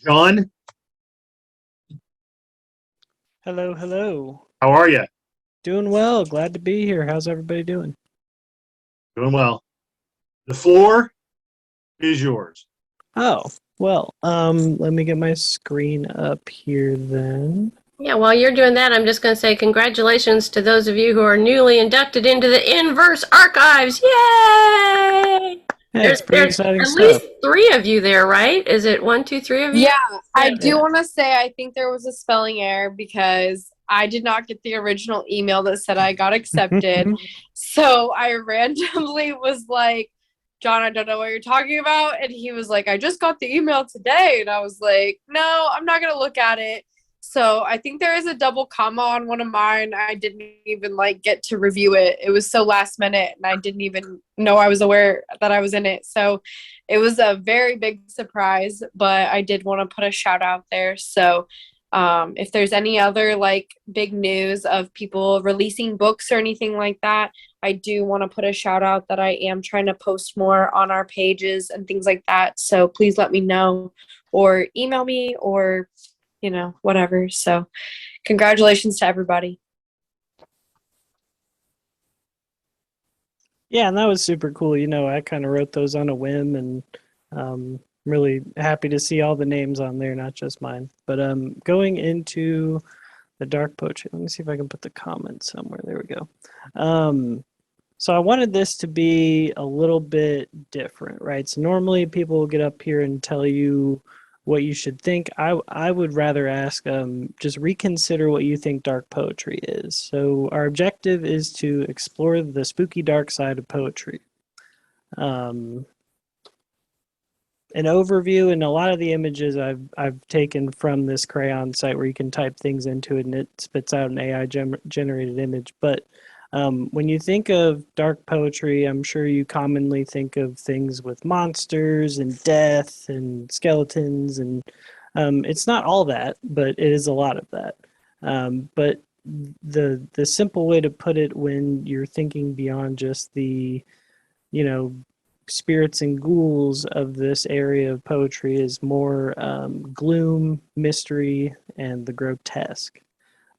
John, Hello, hello. how are you? Doing well. Glad to be here. How's everybody doing? Doing well. The floor is yours. Oh, let me get my screen up here then. Yeah, while you're doing that, I'm just going to say congratulations to those of you who are newly inducted into the Inverse Archives. Yay! Yeah, There's it's pretty there's exciting at least stuff. three of you there, right? Is it one, two, three of you? Yeah, I do Yeah. want to say I think there was a spelling error because I did not get the original email that said I got accepted. So I randomly was like, John, I don't know what you're talking about. And he was like, I just got the email today. And I was like, no, I'm not going to look at it. So I think there is a double comma on one of mine. I didn't even like get to review it. It was so last minute and I didn't even know I was aware that I was in it. So it was a very big surprise, but I did want to put a shout out there. So if there's any other like big news of people releasing books or anything like that, I do want to put a shout out that I am trying to post more on our pages and things like that. So please let me know or email me or, whatever. So congratulations to everybody. Yeah, and that was super cool. I kind of wrote those on a whim and really happy to see all the names on there, not just mine. But going into the dark poetry, let me see if I can put the comment somewhere. There we go. So I wanted this to be a little bit different, right? So normally people will get up here and tell you what you should think. I would rather ask just reconsider what you think dark poetry is. So our objective is to explore the spooky dark side of poetry. Um, an overview and a lot of the images I've taken from this crayon site where you can type things into it and it spits out an AI generated image. But when you think of dark poetry, I'm sure you commonly think of things with monsters and death and skeletons, and it's not all that, but it is a lot of that. But the simple way to put it when you're thinking beyond just the you know spirits and ghouls of this area of poetry is more gloom, mystery, and the grotesque.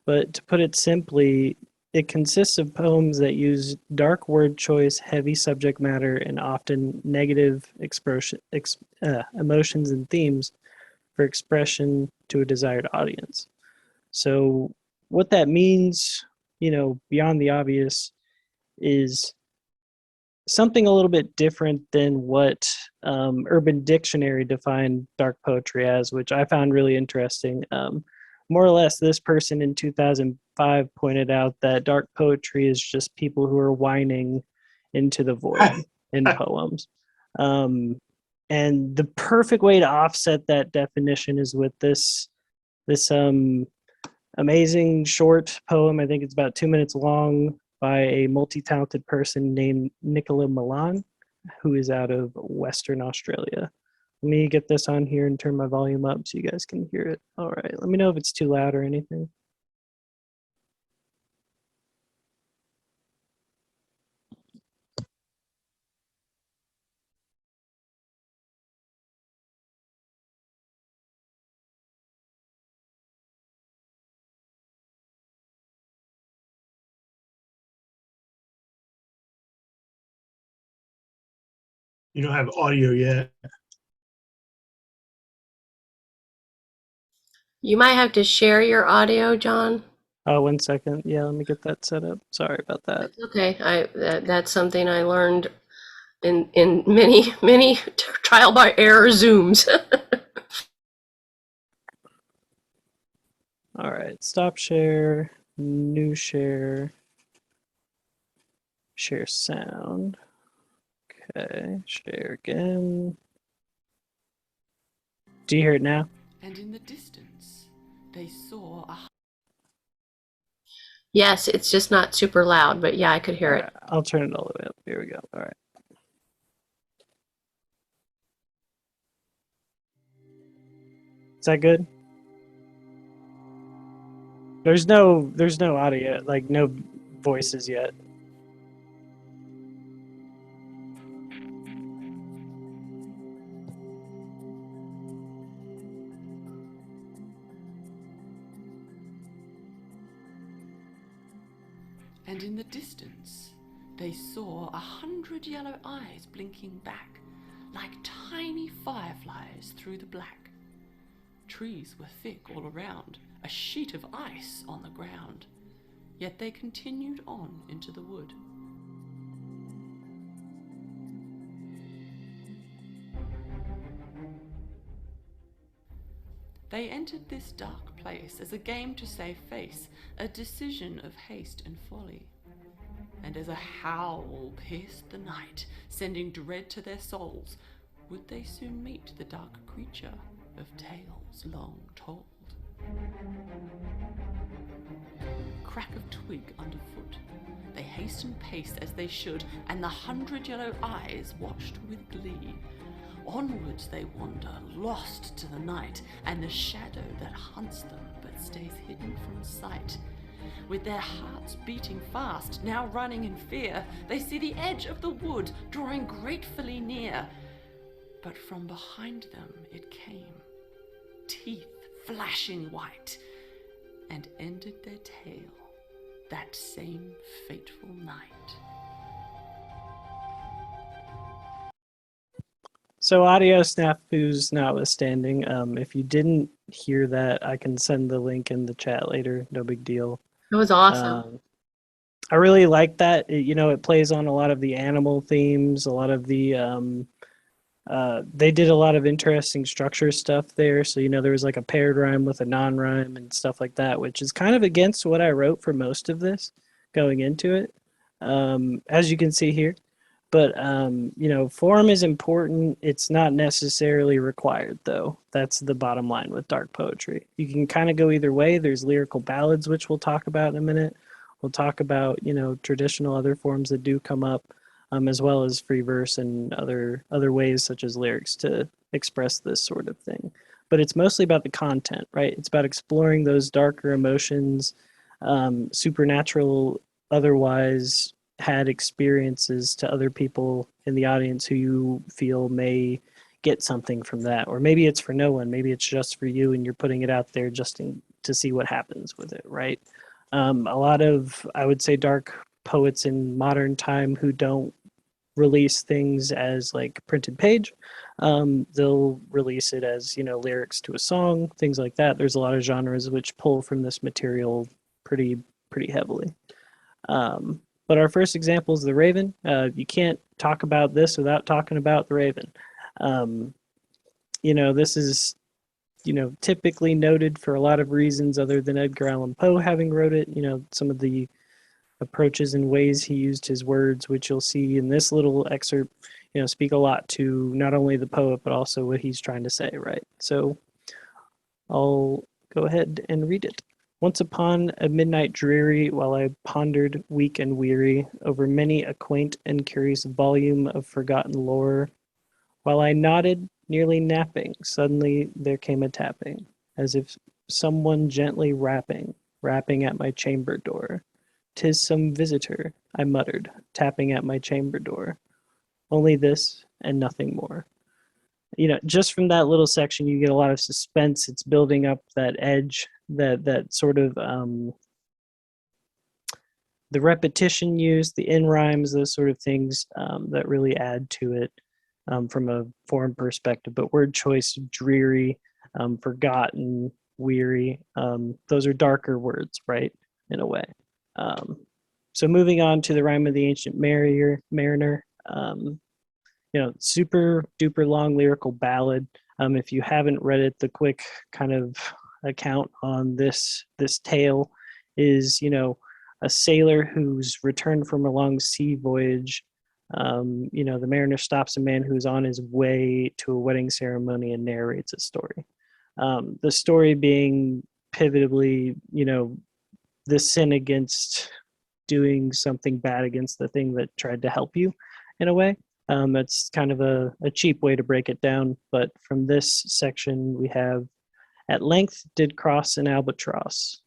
But to put it simply, it consists of poems that use dark word choice, heavy subject matter, and often negative emotions and themes for expression to a desired audience. So, what that means, beyond the obvious, is something a little bit different than what Urban Dictionary defined dark poetry as, which I found really interesting. More or less, this person in 2005 pointed out that dark poetry is just people who are whining into the void in poems. Um, and the perfect way to offset that definition is with this amazing short poem. I think it's about 2 minutes long by a multi-talented person named Nicola Milan, who is out of Western Australia. Let me get this on here and turn my volume up so you guys can hear it. All right, let me know if it's too loud or anything. You don't have audio yet. You might have to share your audio, John. Oh, 1 second. Yeah, let me get that set up. Sorry about that. Okay, that's something I learned in many trial by error Zooms. All right, stop share, new share, share sound. Okay, share again. Do you hear it now? And in the distance, they saw a Yes, it's just not super loud, but yeah, I could All hear right, it. I'll turn it all the way up. Here we go. All right. Is that good? There's no audio, like no voices yet. and in the distance they saw 100 yellow eyes blinking back, like tiny fireflies through the black. Trees were thick all around, a sheet of ice on the ground, yet they continued on into the wood. They entered this dark place as a game to save face, a decision of haste and folly. And as a howl pierced the night, sending dread to their souls, would they soon meet the dark creature of tales long told? Crack of twig underfoot, they hastened paced as they should, and the 100 yellow eyes watched with glee. Onwards they wander, lost to the night, and the shadow that hunts them but stays hidden from sight. With their hearts beating fast, now running in fear, they see the edge of the wood drawing gratefully near. But from behind them it came, teeth flashing white, and ended their tale that same fateful night. So audio snafus notwithstanding, if you didn't hear that, I can send the link in the chat later. No big deal. It was awesome. I really like that. It plays on a lot of the animal themes, a lot of the they did a lot of interesting structure stuff there. So, there was like a paired rhyme with a non-rhyme and stuff like that, which is kind of against what I wrote for most of this going into it, as you can see here. But, form is important. It's not necessarily required, though. That's the bottom line with dark poetry. You can kind of go either way. There's lyrical ballads, which we'll talk about in a minute. We'll talk about, traditional other forms that do come up, as well as free verse and other ways such as lyrics to express this sort of thing. But it's mostly about the content, right? It's about exploring those darker emotions, supernatural, otherwise had experiences to other people in the audience who you feel may get something from that. Or maybe it's for no one. Maybe it's just for you and you're putting it out there just to see what happens with it, right? A lot of, I would say, dark poets in modern time who don't release things as like printed page, they'll release it as lyrics to a song, things like that. There's a lot of genres which pull from this material pretty heavily. But our first example is the Raven. You can't talk about this without talking about the Raven. This is typically noted for a lot of reasons other than Edgar Allan Poe having wrote it. Some of the approaches and ways he used his words, which you'll see in this little excerpt, speak a lot to not only the poet, but also what he's trying to say, right? So I'll go ahead and read it. Once upon a midnight dreary, while I pondered weak and weary over many a quaint and curious volume of forgotten lore, while I nodded, nearly napping, suddenly there came a tapping, as if someone gently rapping at my chamber door. "'Tis some visitor," I muttered, tapping at my chamber door. Only this and nothing more. Just from that little section, you get a lot of suspense. It's building up that edge, that sort of the repetition used, the in rhymes, those sort of things that really add to it from a form perspective. But word choice, dreary, forgotten, weary, those are darker words, right, in a way. So moving on to the Rhyme of the Ancient Mariner, super duper long lyrical ballad. If you haven't read it, the quick kind of account on this tale is, a sailor who's returned from a long sea voyage. The mariner stops a man who's on his way to a wedding ceremony and narrates a story. The story being pivotably, the sin against doing something bad against the thing that tried to help you in a way. That's kind of a cheap way to break it down. But from this section, we have, "At length did cross an albatross.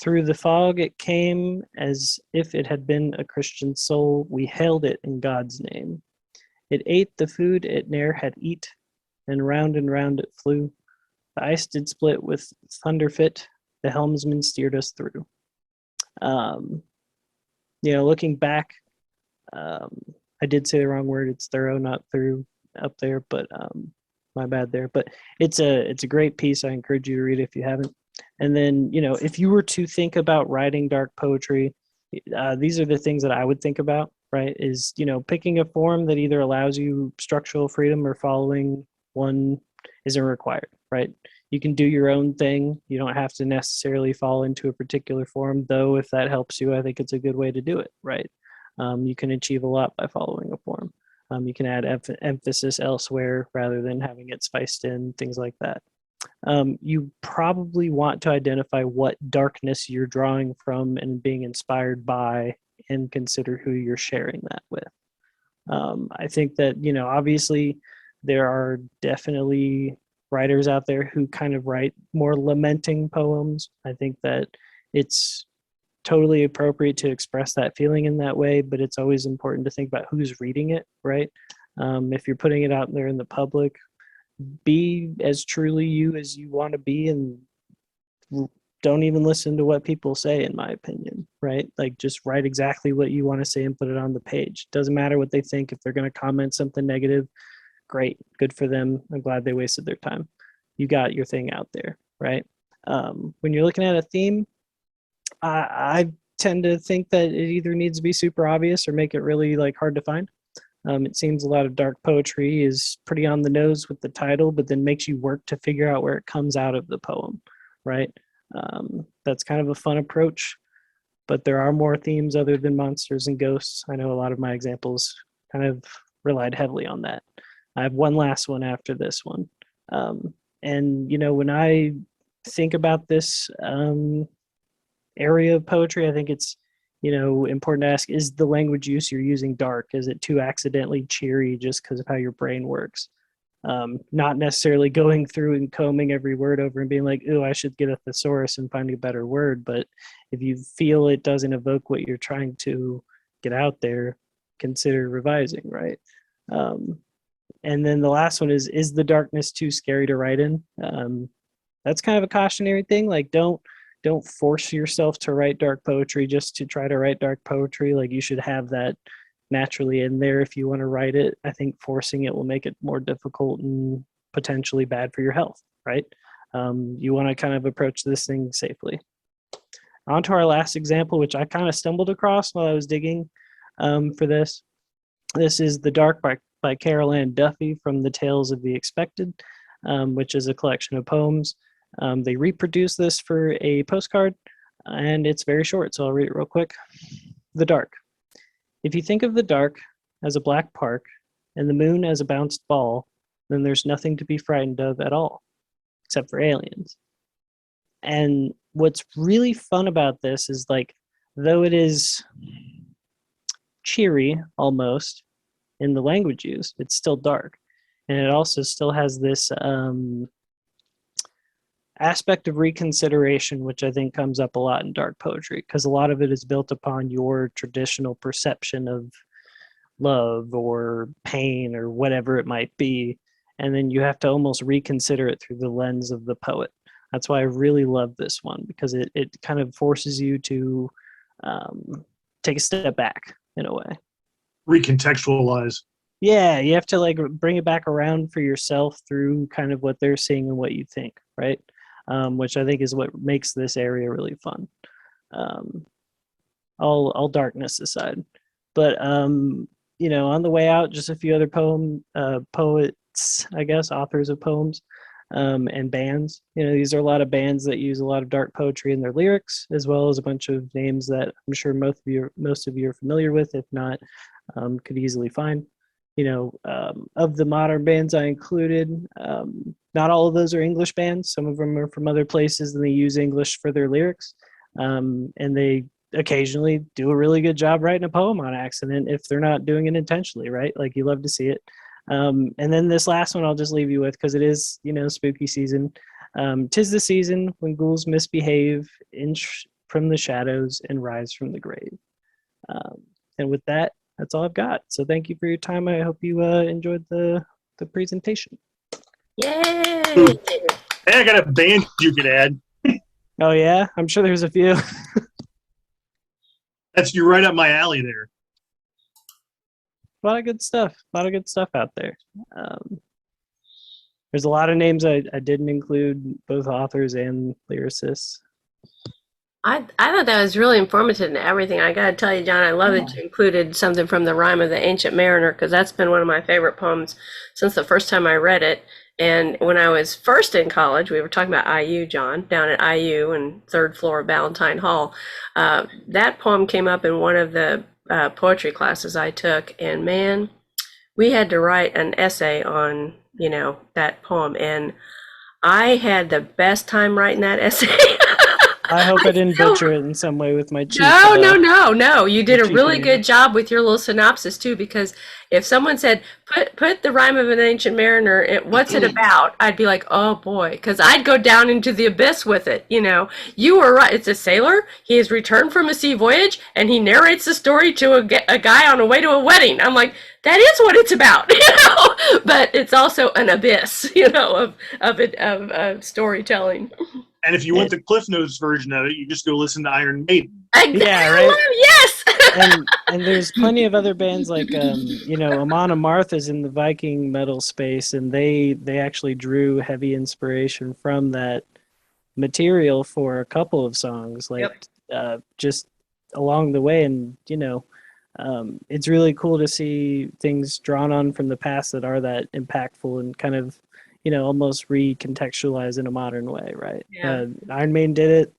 Through the fog it came as if it had been a Christian soul. We hailed it in God's name. It ate the food it ne'er had eat, and round it flew. The ice did split with thunder fit. The helmsman steered us through." Um, looking back, I did say the wrong word. It's thorough, not through up there, but my bad there. But it's a great piece. I encourage you to read it if you haven't. And then, if you were to think about writing dark poetry, these are the things that I would think about, right? Is, picking a form that either allows you structural freedom or following one isn't required, right? You can do your own thing. You don't have to necessarily fall into a particular form, though if that helps you, I think it's a good way to do it, right? You can achieve a lot by following a form. You can add emphasis elsewhere rather than having it spiced in, things like that. You probably want to identify what darkness you're drawing from and being inspired by, and consider who you're sharing that with. I think that, obviously there are definitely writers out there who kind of write more lamenting poems. I think that it's totally appropriate to express that feeling in that way, but it's always important to think about who's reading it, right? If you're putting it out there in the public, be as truly you as you want to be, and don't even listen to what people say, in my opinion, right? Like, just write exactly what you want to say and put it on the page. Doesn't matter what they think. If they're going to comment something negative, great, good for them. I'm glad they wasted their time. You got your thing out there, right? When you're looking at a theme, I tend to think that it either needs to be super obvious or make it really hard to find. It seems a lot of dark poetry is pretty on the nose with the title, but then makes you work to figure out where it comes out of the poem, right? That's kind of a fun approach, but there are more themes other than monsters and ghosts. I know a lot of my examples kind of relied heavily on that. I have one last one after this one. And, when I think about this area of poetry, I think it's, important to ask, is the language use you're using dark? Is it too accidentally cheery just because of how your brain works? Not necessarily going through and combing every word over and being like, oh, I should get a thesaurus and find a better word. But if you feel it doesn't evoke what you're trying to get out there, consider revising, right? And then the last one is the darkness too scary to write in? That's kind of a cautionary thing. Like, don't force yourself to write dark poetry just to try to write dark poetry. Like, you should have that naturally in there if you want to write it. I think forcing it will make it more difficult and potentially bad for your health, right? You want to kind of approach this thing safely. On to our last example, which I kind of stumbled across while I was digging for this. This is The Dark by Carol Ann Duffy from The Tales of the Expected, which is a collection of poems. They reproduced this for a postcard, and it's very short, so I'll read it real quick. The Dark. If you think of the dark as a black park and the moon as a bounced ball, then there's nothing to be frightened of at all, except for aliens. And what's really fun about this is, though it is cheery almost in the language use, it's still dark. And it also still has this aspect of reconsideration, which I think comes up a lot in dark poetry, because a lot of it is built upon your traditional perception of love or pain or whatever it might be. And then you have to almost reconsider it through the lens of the poet. That's why I really love this one, because it kind of forces you to take a step back in a way. Recontextualize. Yeah, you have to bring it back around for yourself through kind of what they're seeing and what you think, right? Which I think is what makes this area really fun. All darkness aside. But, on the way out, just a few other poets, I guess, authors of poems, and bands. These are a lot of bands that use a lot of dark poetry in their lyrics, as well as a bunch of names that I'm sure most of you are familiar with, if not, could easily find. Of the modern bands I included, not all of those are English bands. Some of them are from other places and they use English for their lyrics. And they occasionally do a really good job writing a poem on accident if they're not doing it intentionally, right? Like, you love to see it. And then this last one I'll just leave you with, because it is, spooky season. 'Tis the season when ghouls misbehave, inch from the shadows and rise from the grave. And with that, that's all I've got. So thank you for your time. I hope you enjoyed the presentation. Yay! Hey, I got a band you could add. Oh yeah, I'm sure there's a few. You're right up my alley there. A lot of good stuff. A lot of good stuff out there. There's a lot of names I didn't include, both authors and lyricists. I thought that was really informative and everything. I gotta tell you, John, I love that you included something from the Rime of the Ancient Mariner, because that's been one of my favorite poems since the first time I read it. And when I was first in college, we were talking about IU, John, down at IU and third floor of Ballantyne Hall. That poem came up in one of the poetry classes I took, and man, we had to write an essay on, that poem, and I had the best time writing that essay. I hope I didn't butcher it in some way with my cheap. No. You did a really cheap good job with your little synopsis too, because if someone said, put the Rime of an Ancient Mariner, what's it about? I'd be like, oh boy, because I'd go down into the abyss with it. You were right. It's a sailor. He has returned from a sea voyage, and he narrates the story to a guy on a way to a wedding. I'm like, that is what it's about, but it's also an abyss, of storytelling. And if you want the Cliff Notes version of it, you just go listen to Iron Maiden. Yeah, right. Yes. and there's plenty of other bands like Amon Amarth's in the Viking metal space, and they actually drew heavy inspiration from that material for a couple of songs, just along the way. And it's really cool to see things drawn on from the past that are that impactful and kind of almost recontextualized in a modern way, right? Yeah. Iron Maiden did it.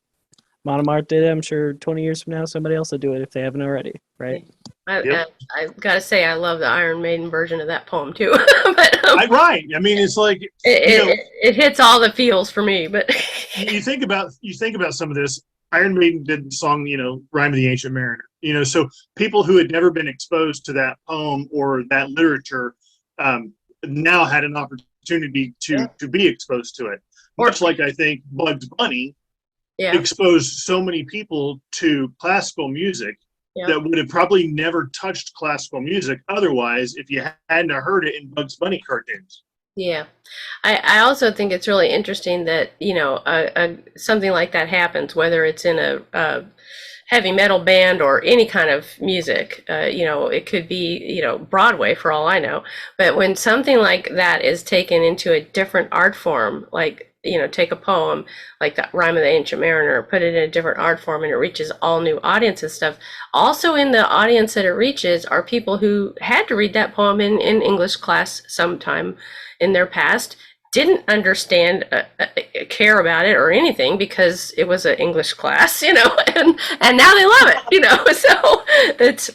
Monomart did it. I'm sure 20 years from now, somebody else will do it if they haven't already, right? I gotta say, I love the Iron Maiden version of that poem too. But, right. I mean, it's like it hits all the feels for me. But you think about some of this. Iron Maiden did the song, Rime of the Ancient Mariner. So people who had never been exposed to that poem or that literature now had an opportunity to be exposed to it. Much like I think Bugs Bunny exposed so many people to classical music that would have probably never touched classical music otherwise if you hadn't heard it in Bugs Bunny cartoons. Yeah. I also think it's really interesting that, something like that happens, whether it's in a heavy metal band or any kind of music. It could be, Broadway for all I know. But when something like that is taken into a different art form, like, take a poem like that Rime of the Ancient Mariner, put it in a different art form, and it reaches all new audiences and stuff. Also in the audience that it reaches are people who had to read that poem in English class sometime in their past, didn't understand, care about it or anything because it was an English class, and now they love it, so it's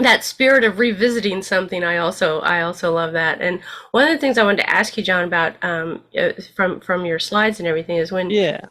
that spirit of revisiting something. I also love that. And one of the things I wanted to ask you, John, about from your slides and everything is when that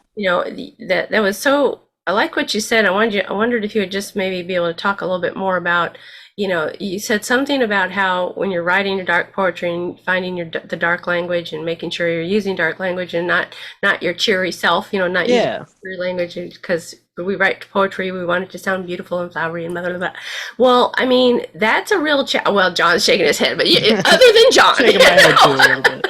was so. I like what you said. I wondered if you would just maybe be able to talk a little bit more about. You said something about how when you're writing your dark poetry and finding the dark language and making sure you're using dark language and not your cheery self, not using cheery language, because we write poetry, we want it to sound beautiful and flowery and blah, blah, blah. Well, I mean, that's a real well, John's shaking his head, but other than John. Shaking my head too a little bit.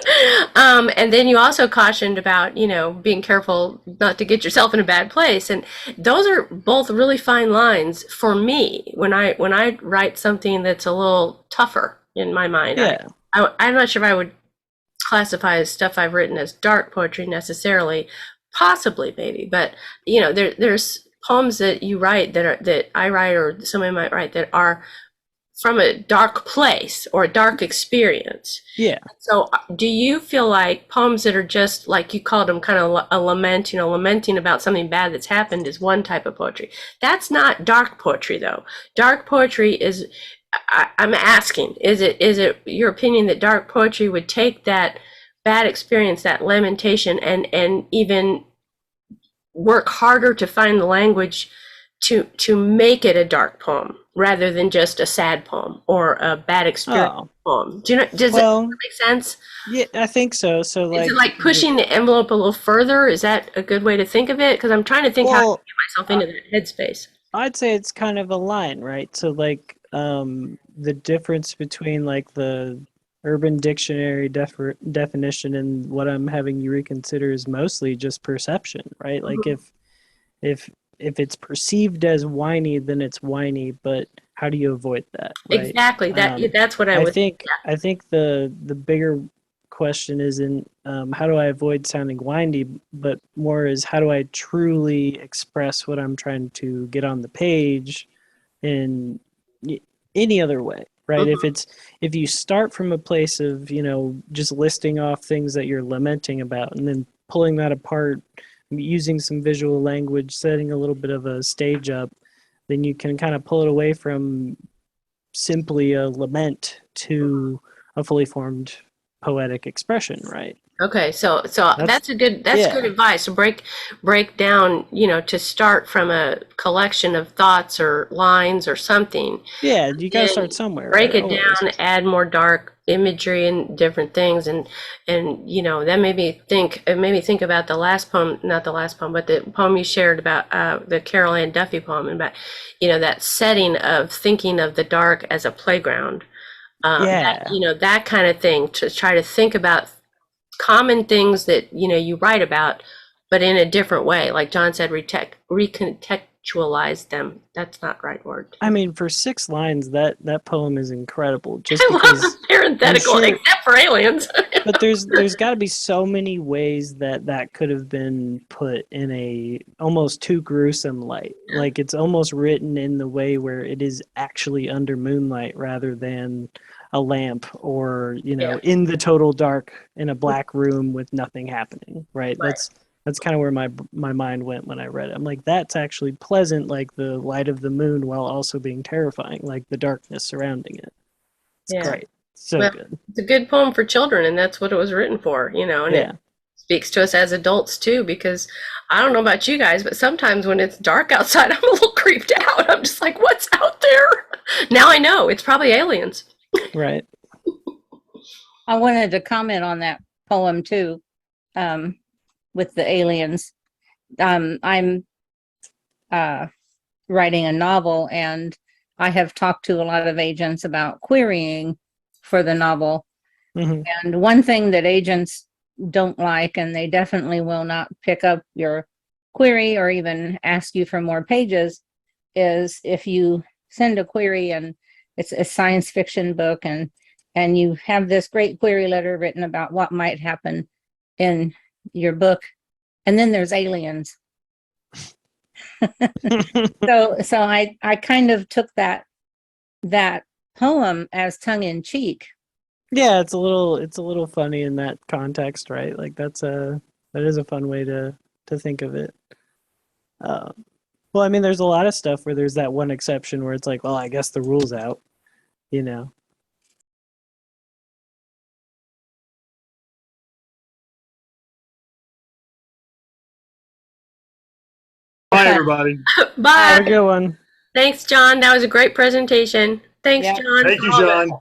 And then you also cautioned about, being careful not to get yourself in a bad place. And those are both really fine lines for me when I write something that's a little tougher in my mind. Yeah. I'm not sure if I would classify as stuff I've written as dark poetry necessarily. Possibly, maybe, but there's poems that you write that I write or somebody might write that are from a dark place or a dark experience. Yeah. So, do you feel like poems that are just like you called them, kind of a lament, lamenting about something bad that's happened, is one type of poetry? That's not dark poetry, though. Dark poetry is. I'm asking, is it your opinion that dark poetry would take that bad experience, that lamentation, and even work harder to find the language to make it a dark poem rather than just a sad poem or a bad experience poem? Does it make sense? Yeah, I think so. So is it like pushing the envelope a little further? Is that a good way to think of it? Because I'm trying to think how to get myself into that headspace. I'd say it's kind of a line, right? So like the difference between like the Urban Dictionary definition and what I'm having you reconsider is mostly just perception, right? Like if if it's perceived as whiny, then it's whiny. But how do you avoid that, right? Exactly. That's what I I would. think the bigger question isn't how do I avoid sounding whiny, but more is how do I truly express what I'm trying to get on the page in any other way, right? Mhm. If you start from a place of just listing off things that you're lamenting about, and then pulling that apart, using some visual language, setting a little bit of a stage up, then you can kind of pull it away from simply a lament to a fully formed poetic expression, right? Okay, so That's that's good yeah. advice to break down, to start from a collection of thoughts or lines or something. Yeah, you got to start Then somewhere, right? break it Always. down, add more dark imagery and different things, and that made me think about the last poem, not the last poem, but the poem you shared about the Carol Ann Duffy poem, and about that setting of thinking of the dark as a playground. Yeah. That kind of thing, to try to think about common things that you write about, but in a different way. Like John said, recontextualize them. That's not the right word. I mean, for 6 lines, that poem is incredible. Just I love the because I'm parenthetical, sure, except for aliens. but there's got to be so many ways that could have been put in a almost too gruesome light. Like it's almost written in the way where it is actually under moonlight rather than a lamp or Yeah, in the total dark in a black room with nothing happening. Right. right. That's kind of where my mind went when I read it. I'm like, that's actually pleasant, like the light of the moon, while also being terrifying, like the darkness surrounding it. It's Yeah. great. So Well, good. it's a good poem for children, and that's what it was written for, and Yeah. it speaks to us as adults too, because I don't know about you guys, but sometimes when it's dark outside, I'm a little creeped out. I'm just like, what's out there? Now I know it's probably aliens. Right. I wanted to comment on that poem too, with the aliens. I'm writing a novel, and I have talked to a lot of agents about querying for the novel. Hmm. And one thing that agents don't like, and they definitely will not pick up your query or even ask you for more pages, is if you send a query and it's a science fiction book, and you have this great query letter written about what might happen in your book, and then there's aliens. So I kind of took that poem as tongue in cheek. Yeah, it's a little funny in that context, right? Like that is a fun way to think of it. Uh, well, I mean, there's a lot of stuff where there's that one exception where it's like, well, I guess the rule's out, you know. Bye, everybody. Bye. Have a good one. Thanks, John. That was a great presentation. Thanks, Yeah. John. Thank for you, all of it. John.